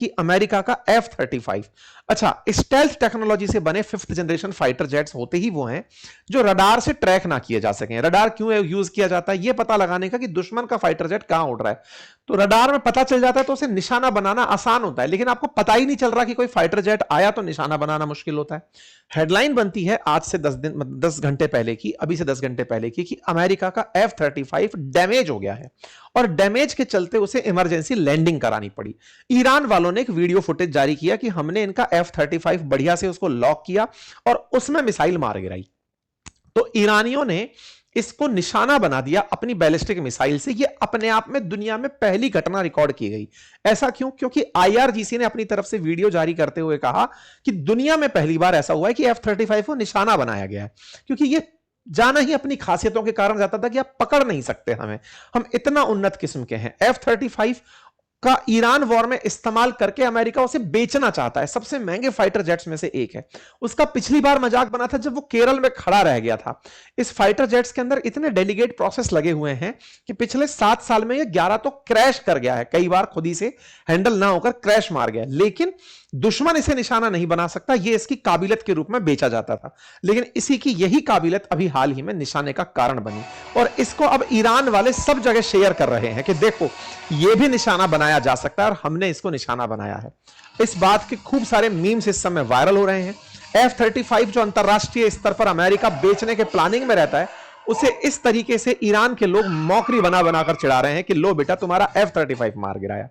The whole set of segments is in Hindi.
कि अमेरिका का F-35। अच्छा, स्टेल्थ टेक्नोलॉजी से बने 5th जनरेशन फाइटर जेट्स होते ही वो हैं जो रडार से ट्रैक ना किए जा सकें। रडार क्यों यूज किया जाता है? यह पता लगाने का कि दुश्मन का फाइटर जेट कहां उड़ रहा है। तो रडार में पता चल जाता है तो उसे निशाना बनाना आसान होता है, लेकिन आपको पता ही नहीं चल रहा कि कोई फाइटर जेट आया तो निशाना बनाना मुश्किल होता है। हेडलाइन बनती है आज से 10 घंटे पहले की, अभी से 10 घंटे पहले की, कि अमेरिका का F-35 डैमेज हो गया है और डैमेज के चलते उसे इमरजेंसी लैंडिंग करानी पड़ी। ईरान वालों ने एक वीडियो फुटेज जारी किया कि हमने इनका F-35 बढ़िया से उसको लॉक किया और उसमें मिसाइल मार गिराई। तो ईरानियों ने इसको निशाना बना दिया अपनी बैलिस्टिक मिसाइल से। यह अपने आप में दुनिया में पहली घटना रिकॉर्ड की गई। ऐसा क्यों? क्योंकि IRGC ने अपनी तरफ से वीडियो जारी करते हुए कहा कि दुनिया में पहली बार ऐसा हुआ है कि F-35 को निशाना बनाया गया है, क्योंकि यह जाना ही अपनी खासियतों के कारण जाता था कि आप पकड़ नहीं सकते हमें, हम इतना उन्नत किस्म के हैं। F-35 का ईरान वॉर में इस्तेमाल करके अमेरिका उसे बेचना चाहता है। सबसे महंगे फाइटर जेट्स में से एक है। उसका पिछली बार मजाक बना था जब वो केरल में खड़ा रह गया था। इस फाइटर जेट्स के अंदर इतने डेलीगेट प्रोसेस लगे हुए हैं कि पिछले 7 साल में ये 11 तो क्रैश कर गया है, कई बार खुद ही से हैंडल ना होकर क्रैश मार गया। लेकिन दुश्मन इसे निशाना नहीं बना सकता, यह इसकी काबिलियत के रूप में बेचा जाता था। लेकिन इसी की यही काबिलियत अभी हाल ही में निशाने का कारण बनी और इसको अब ईरान वाले सब जगह शेयर कर रहे हैं कि देखो यह भी निशाना बनाया जा सकता है और हमने इसको निशाना बनाया है। इस बात के खूब सारे मीम्स इस समय वायरल हो रहे हैं। F-35 जो अंतरराष्ट्रीय स्तर पर अमेरिका बेचने के प्लानिंग में रहता है, उसे इस तरीके से ईरान के लोग मौकरी बना बनाकर चिढ़ा रहे हैं कि लो बेटा तुम्हारा F-35 मार गिराया।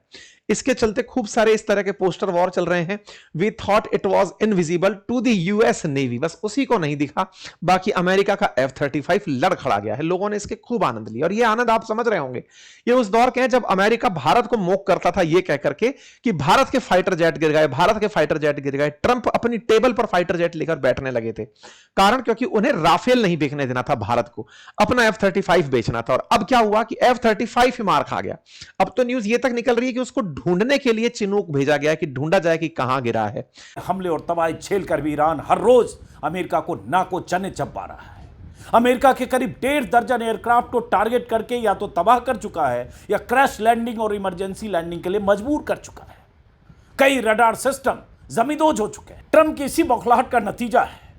इसके चलते खूब सारे इस तरह के पोस्टर वॉर चल रहे हैं। We thought it was invisible to the US navy, बस उसी को नहीं दिखा, बाकी अमेरिका का F-35 लड़ खड़ा गया है। लोगों ने इसके खूब आनंद लिया और ये आनंद आप समझ रहे होंगे, ये उस दौर के हैं जब अमेरिका भारत को मोक करता था ये कहकर के कि भारत के फाइटर जेट गिर गए, भारत के फाइटर जेट गिर गए। ट्रंप अपनी टेबल पर फाइटर जेट लेकर बैठने लगे थे, कारण क्योंकि उन्हें राफेल नहीं बेचने देना था भारत को, अपना F-35 बेचना था। और अब क्या हुआ कि F-35 ही मार खा गया। अब तो न्यूज ये तक निकल रही है कि उसको ढूंढने के लिए चिनूक भेजा गया है कि ढूंढा जाए कि कहां गिरा है। हमले और तबाही झेलकर भी ईरान हर रोज अमेरिका को नाको चने चबा रहा है। अमेरिका के करीब 1.5 दर्जन एयरक्राफ्ट को टारगेट करके या तो तबाह कर चुका है या क्रैश लैंडिंग और इमरजेंसी लैंडिंग के लिए मजबूर कर चुका है। कई रडार सिस्टम जमींदोज हो चुके हैं। ट्रंप की इसी बौखलाहट का नतीजा है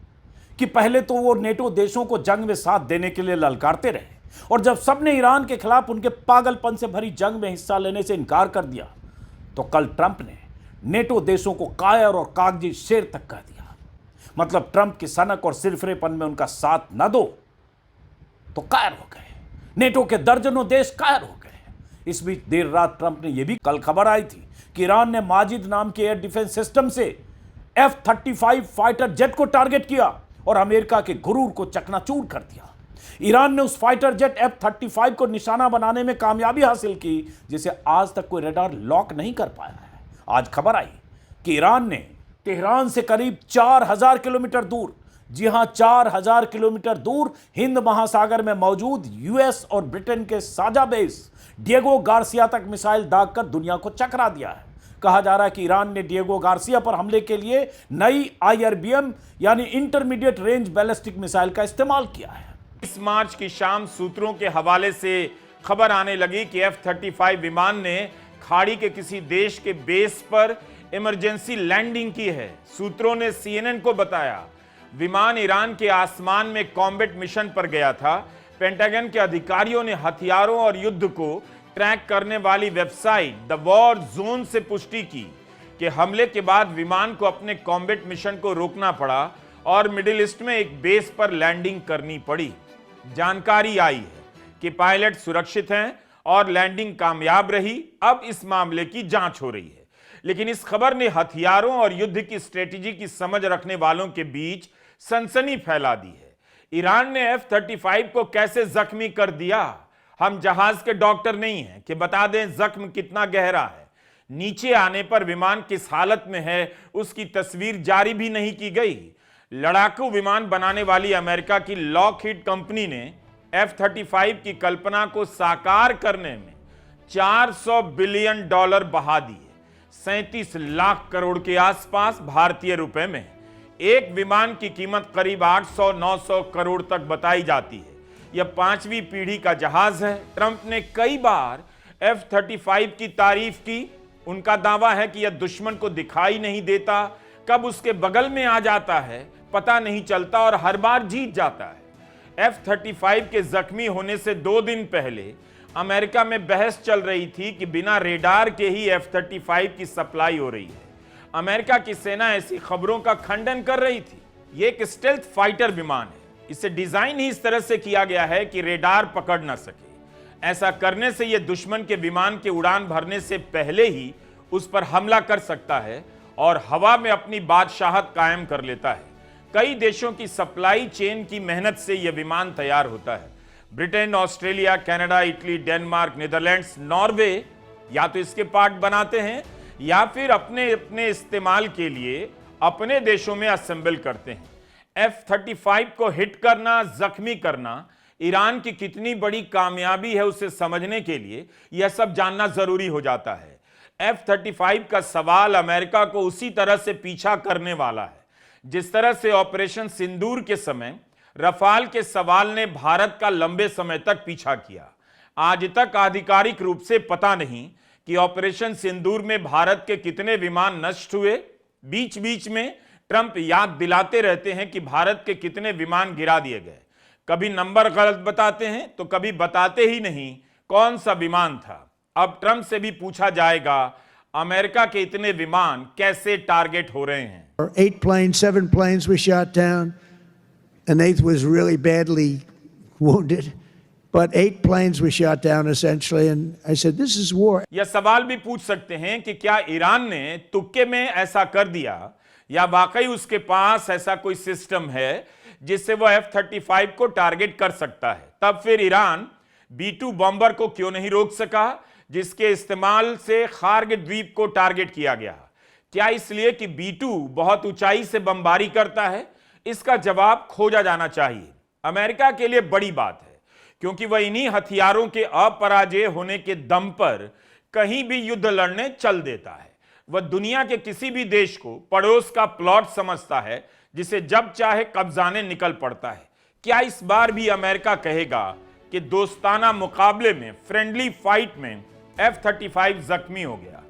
कि पहले तो वो नेटो देशों को जंग में साथ देने के लिए ललकारते रहे और जब सबने ईरान के खिलाफ उनके पागलपन से भरी जंग में हिस्सा लेने से इनकार कर दिया तो कल ट्रंप ने नेटो देशों को कायर और कागजी शेर तक कह दिया। मतलब ट्रंप की सनक और सिरफिरेपन में उनका साथ न दो तो कायर हो गए। नेटो के दर्जनों देश कायर हो गए। इस बीच देर रात ट्रंप ने यह भी, कल खबर आई थी कि ईरान ने माजिद नाम के एयर डिफेंस सिस्टम से F-35 फाइटर जेट को टारगेट किया और अमेरिका के गुरूर को चकनाचूर कर दिया। ईरान ने उस फाइटर जेट F-35 को निशाना बनाने में कामयाबी हासिल की जिसे आज तक कोई रडार लॉक नहीं कर पाया है। आज खबर आई कि ईरान ने तेहरान से करीब 4000 किलोमीटर दूर, जी हां 4000 किलोमीटर दूर, हिंद महासागर में मौजूद यूएस और ब्रिटेन के साझा बेस डिएगो गार्सिया तक मिसाइल दागकर दुनिया को चकरा दिया है। कहा जा रहा है कि ईरान ने डिएगो गार्सिया पर हमले के लिए नई IRBM यानी इंटरमीडिएट रेंज बैलिस्टिक मिसाइल का इस्तेमाल किया है। 20 मार्च की शाम सूत्रों के हवाले से खबर आने लगी कि F-35 विमान ने खाड़ी के किसी देश के बेस पर इमरजेंसी लैंडिंग की है। सूत्रों ने CNN को बताया विमान ईरान के आसमान में कॉम्बैट मिशन पर गया था। पेंटागन के अधिकारियों ने हथियारों और युद्ध को ट्रैक करने वाली वेबसाइट द वॉर जोन से पुष्टि की कि हमले के बाद विमान को अपने कॉम्बैट मिशन को रोकना पड़ा और मिडिल ईस्ट में एक बेस पर लैंडिंग करनी पड़ी। जानकारी आई है कि पायलट सुरक्षित हैं और लैंडिंग कामयाब रही। अब इस मामले की जांच हो रही है, लेकिन इस खबर ने हथियारों और युद्ध की स्ट्रेटेजी की समझ रखने वालों के बीच सनसनी फैला दी है। ईरान ने F-35 को कैसे जख्मी कर दिया? हम जहाज के डॉक्टर नहीं हैं कि बता दें जख्म कितना गहरा है। नीचे आने पर विमान किस हालत में है उसकी तस्वीर जारी भी नहीं की गई। लड़ाकू विमान बनाने वाली अमेरिका की लॉकहीड कंपनी ने F-35 की कल्पना को साकार करने में $400 बिलियन बहा दिए, 37 लाख करोड़ के आसपास भारतीय रुपए में। एक विमान की कीमत करीब 800-900 करोड़ तक बताई जाती है। यह 5वीं पीढ़ी का जहाज है। ट्रंप ने कई बार F-35 की तारीफ की। उनका दावा है कि यह दुश्मन को दिखाई नहीं देता, कब उसके बगल में आ जाता है पता नहीं चलता और हर बार जीत जाता है। F-35 के जख्मी होने से 2 दिन पहले अमेरिका में बहस चल रही थी कि बिना रेडार के ही F-35 की सप्लाई हो रही है। अमेरिका की सेना ऐसी खबरों का खंडन कर रही थी। यह एक स्टेल्थ फाइटर विमान है, इसे डिजाइन ही इस तरह से किया गया है कि रेडार पकड़ ना सके। ऐसा करने से यह दुश्मन के विमान के उड़ान भरने से पहले ही उस पर हमला कर सकता है और हवा में अपनी बादशाहत कायम कर लेता है। कई देशों की सप्लाई चेन की मेहनत से यह विमान तैयार होता है। Britain, Australia, Canada, Italy, Denmark, Netherlands, Norway या तो इसके पार्ट बनाते हैं या फिर अपने अपने इस्तेमाल के लिए अपने देशों में असेंबल करते हैं। F-35 को हिट करना, जख्मी करना ईरान की कितनी बड़ी कामयाबी है उसे समझने के लिए यह सब जानना जरूरी हो जाता है। F-35 का सवाल अमेरिका को उसी तरह से पीछा करने वाला है जिस तरह से ऑपरेशन सिंदूर के समय रफाल के सवाल ने भारत का लंबे समय तक पीछा किया। आज तक आधिकारिक रूप से पता नहीं कि ऑपरेशन सिंदूर में भारत के कितने विमान नष्ट हुए। बीच बीच में ट्रंप याद दिलाते रहते हैं कि भारत के कितने विमान गिरा दिए गए। कभी नंबर गलत बताते हैं तो कभी बताते ही नहीं कौन सा विमान था। अब ट्रंप से भी पूछा जाएगा अमेरिका के इतने विमान कैसे टारगेट हो रहे हैं। 8 planes, 7 planes were shot down. An 8th was really badly wounded. But 8 planes were shot down essentially, and I said, this is war. यह सवाल भी पूछ सकते हैं कि क्या ईरान ने तुक्के में ऐसा कर दिया या वाकई उसके पास ऐसा कोई सिस्टम है जिससे वो F-35 को टारगेट कर सकता है। तब फिर ईरान B-2 बॉम्बर को क्यों नहीं रोक सका जिसके इस्तेमाल से खार्ग द्वीप को टारगेट किया गया। क्या इसलिए कि B-2 बहुत ऊंचाई से बमबारी करता है? इसका जवाब खोजा जाना चाहिए। अमेरिका के लिए बड़ी बात है क्योंकि वह इन्हीं हथियारों के अपराजय होने के दम पर कहीं भी युद्ध लड़ने चल देता है। वह दुनिया के किसी भी देश को पड़ोस का प्लॉट समझता है जिसे जब चाहे कब्जाने निकल पड़ता है। क्या इस बार भी अमेरिका कहेगा कि दोस्ताना मुकाबले में, फ्रेंडली फाइट में F-35 जख्मी हो गया?